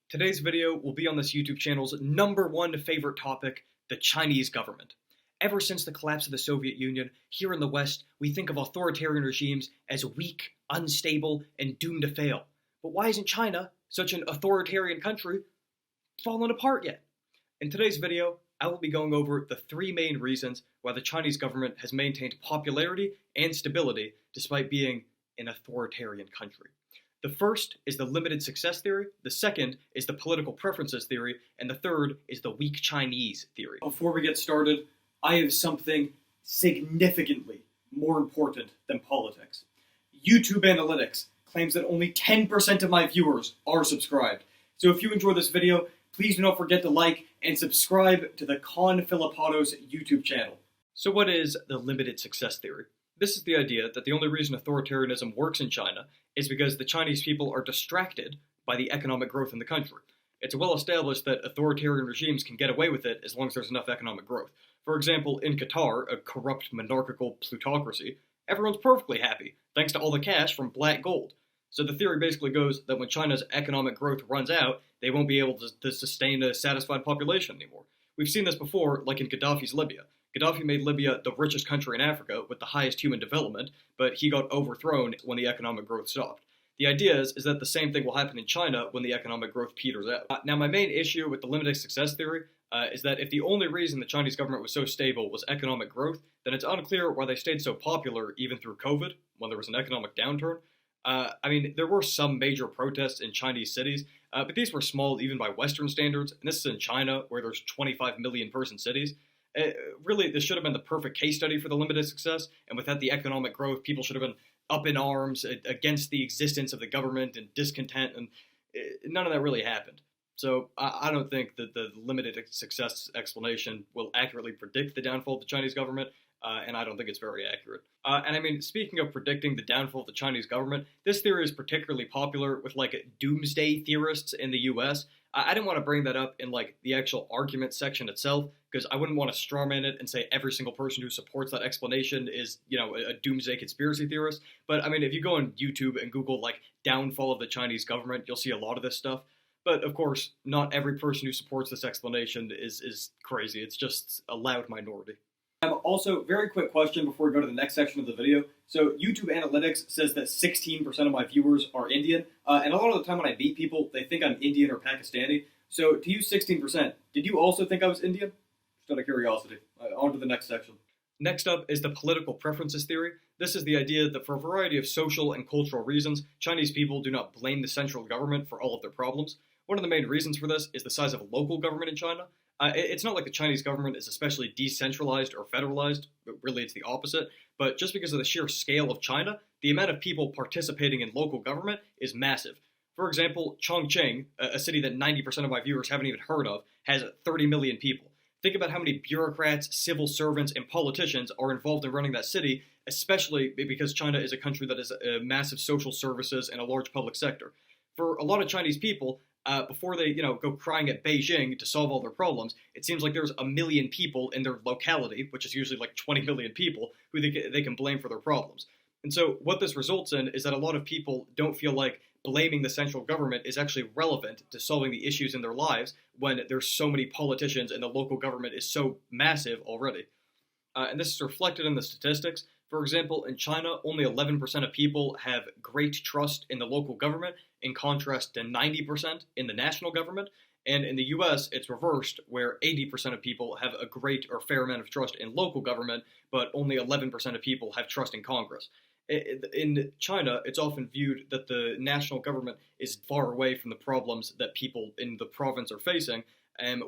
Today's video will be on this YouTube channel's #1 favorite topic, the Chinese government. Ever since the collapse of the Soviet Union, here in the West, we think of authoritarian regimes as weak, unstable, and doomed to fail. But why isn't China, such an authoritarian country, fallen apart yet? In today's video, I will be going over the 3 main reasons why the Chinese government has maintained popularity and stability despite being an authoritarian country. The first is the limited success theory, the second is the political preferences theory, and the third is the weak Chinese theory. Before we get started, I have something significantly more important than politics. YouTube Analytics claims that only 10% of my viewers are subscribed. So if you enjoy this video, please do not forget to like and subscribe to the Con Filipatos YouTube channel. So what is the limited success theory? This is the idea that the only reason authoritarianism works in China is because the Chinese people are distracted by the economic growth in the country. It's well established that authoritarian regimes can get away with it as long as there's enough economic growth. For example, in Qatar, a corrupt monarchical plutocracy, everyone's perfectly happy, thanks to all the cash from black gold. So the theory basically goes that when China's economic growth runs out, they won't be able to sustain a satisfied population anymore. We've seen this before, like in Gaddafi's Libya. Gaddafi made Libya the richest country in Africa with the highest human development, but he got overthrown when the economic growth stopped. The idea is that the same thing will happen in China when the economic growth peters out. Now, my main issue with the limited success theory is that if the only reason the Chinese government was so stable was economic growth, then it's unclear why they stayed so popular even through COVID, when there was an economic downturn. There were some major protests in Chinese cities, but these were small even by Western standards, and this is in China, where there's 25 million person cities. Really, this should have been the perfect case study for the limited success, and without the economic growth, people should have been up in arms against the existence of the government and discontent, and none of that really happened. So I don't think that the limited success explanation will accurately predict the downfall of the Chinese government, and I don't think it's very accurate. Speaking of predicting the downfall of the Chinese government, this theory is particularly popular with, doomsday theorists in the US. I didn't want to bring that up in, the actual argument section itself, because I wouldn't want to strawman it and say every single person who supports that explanation is, a doomsday conspiracy theorist. But, if you go on YouTube and Google, downfall of the Chinese government, you'll see a lot of this stuff. But, of course, not every person who supports this explanation is crazy. It's just a loud minority. Also, very quick question before we go to the next section of the video. So, YouTube Analytics says that 16% of my viewers are Indian, and a lot of the time when I meet people, they think I'm Indian or Pakistani. So, to you 16%, did you also think I was Indian? Just out of curiosity. On to the next section. Next up is the political preferences theory. This is the idea that for a variety of social and cultural reasons, Chinese people do not blame the central government for all of their problems. One of the main reasons for this is the size of local government in China. It's not like the Chinese government is especially decentralized or federalized, but really it's the opposite. But just because of the sheer scale of China, the amount of people participating in local government is massive. For example, Chongqing, a city that 90% of my viewers haven't even heard of, has 30 million people. Think about how many bureaucrats, civil servants, and politicians are involved in running that city, especially because China is a country that has massive social services and a large public sector. For a lot of Chinese people, before they, go crying at Beijing to solve all their problems, it seems like there's 1 million people in their locality, which is usually 20 million people, who they can blame for their problems. And so what this results in is that a lot of people don't feel like blaming the central government is actually relevant to solving the issues in their lives when there's so many politicians and the local government is so massive already. And this is reflected in the statistics. For example, in China, only 11% of people have great trust in the local government, in contrast to 90% in the national government. And in the US, it's reversed, where 80% of people have a great or fair amount of trust in local government, but only 11% of people have trust in Congress. In China, it's often viewed that the national government is far away from the problems that people in the province are facing,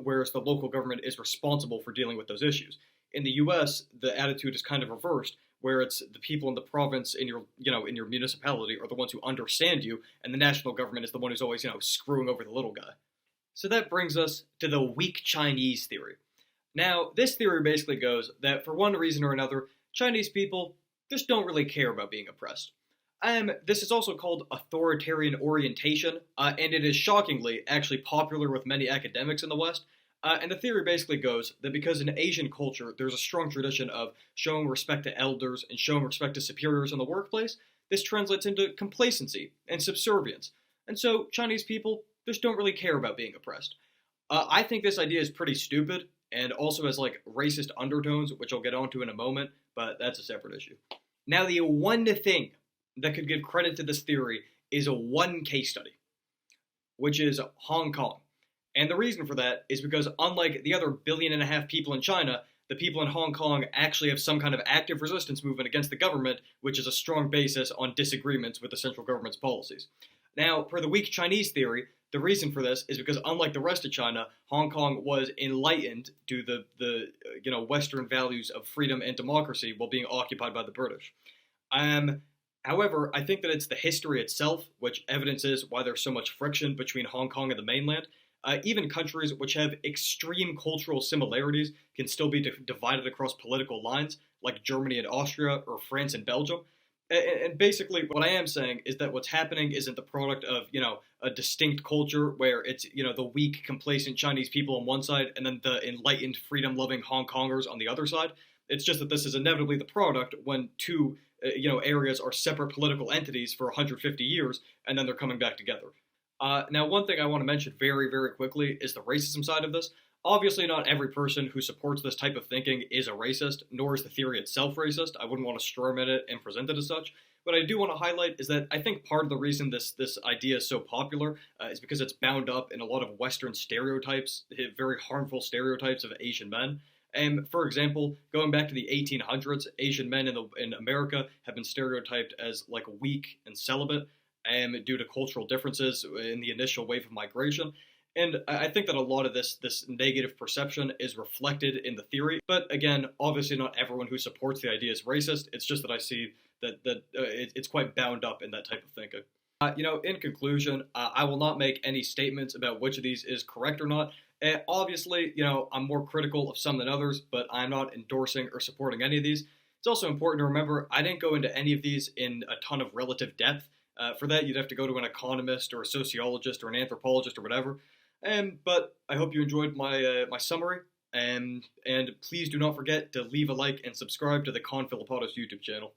whereas the local government is responsible for dealing with those issues. In the US, the attitude is kind of reversed, where it's the people in the province in your municipality are the ones who understand you, and the national government is the one who's always, screwing over the little guy. So that brings us to the weak Chinese theory. Now, this theory basically goes that for one reason or another, Chinese people just don't really care about being oppressed. This is also called authoritarian orientation, and it is shockingly actually popular with many academics in the West. And the theory basically goes that because in Asian culture there's a strong tradition of showing respect to elders and showing respect to superiors in the workplace, this translates into complacency and subservience. And so Chinese people, just don't really care about being oppressed. I think this idea is pretty stupid and also has like racist undertones, which I'll get onto in a moment, but that's a separate issue. Now, the one thing that could give credit to this theory is a one case study, which is Hong Kong. And the reason for that is because, unlike the other 1.5 billion people in China, the people in Hong Kong actually have some kind of active resistance movement against the government, which is a strong basis on disagreements with the central government's policies. Now, per the weak Chinese theory, the reason for this is because, unlike the rest of China, Hong Kong was enlightened to the Western values of freedom and democracy while being occupied by the British. However, I think that it's the history itself which evidences why there's so much friction between Hong Kong and the mainland. Even countries which have extreme cultural similarities can still be divided across political lines, like Germany and Austria, or France and Belgium. And basically, what I am saying is that what's happening isn't the product of, a distinct culture where it's, the weak, complacent Chinese people on one side and then the enlightened, freedom-loving Hong Kongers on the other side. It's just that this is inevitably the product when two, areas are separate political entities for 150 years and then they're coming back together. Now, one thing I want to mention very, very quickly is the racism side of this. Obviously, not every person who supports this type of thinking is a racist, nor is the theory itself racist. I wouldn't want to strawman it and present it as such. What I do want to highlight is that I think part of the reason this idea is so popular is because it's bound up in a lot of Western stereotypes, very harmful stereotypes of Asian men. And for example, going back to the 1800s, Asian men in America have been stereotyped as like weak and celibate, due to cultural differences in the initial wave of migration. And I think that a lot of this negative perception is reflected in the theory. But again, obviously not everyone who supports the idea is racist. It's just that I see that it's quite bound up in that type of thinking. In conclusion, I will not make any statements about which of these is correct or not. Obviously, I'm more critical of some than others, but I'm not endorsing or supporting any of these. It's also important to remember I didn't go into any of these in a ton of relative depth. For that, you'd have to go to an economist or a sociologist or an anthropologist or whatever. But I hope you enjoyed my summary. And please do not forget to leave a like and subscribe to the Con Philippotos YouTube channel.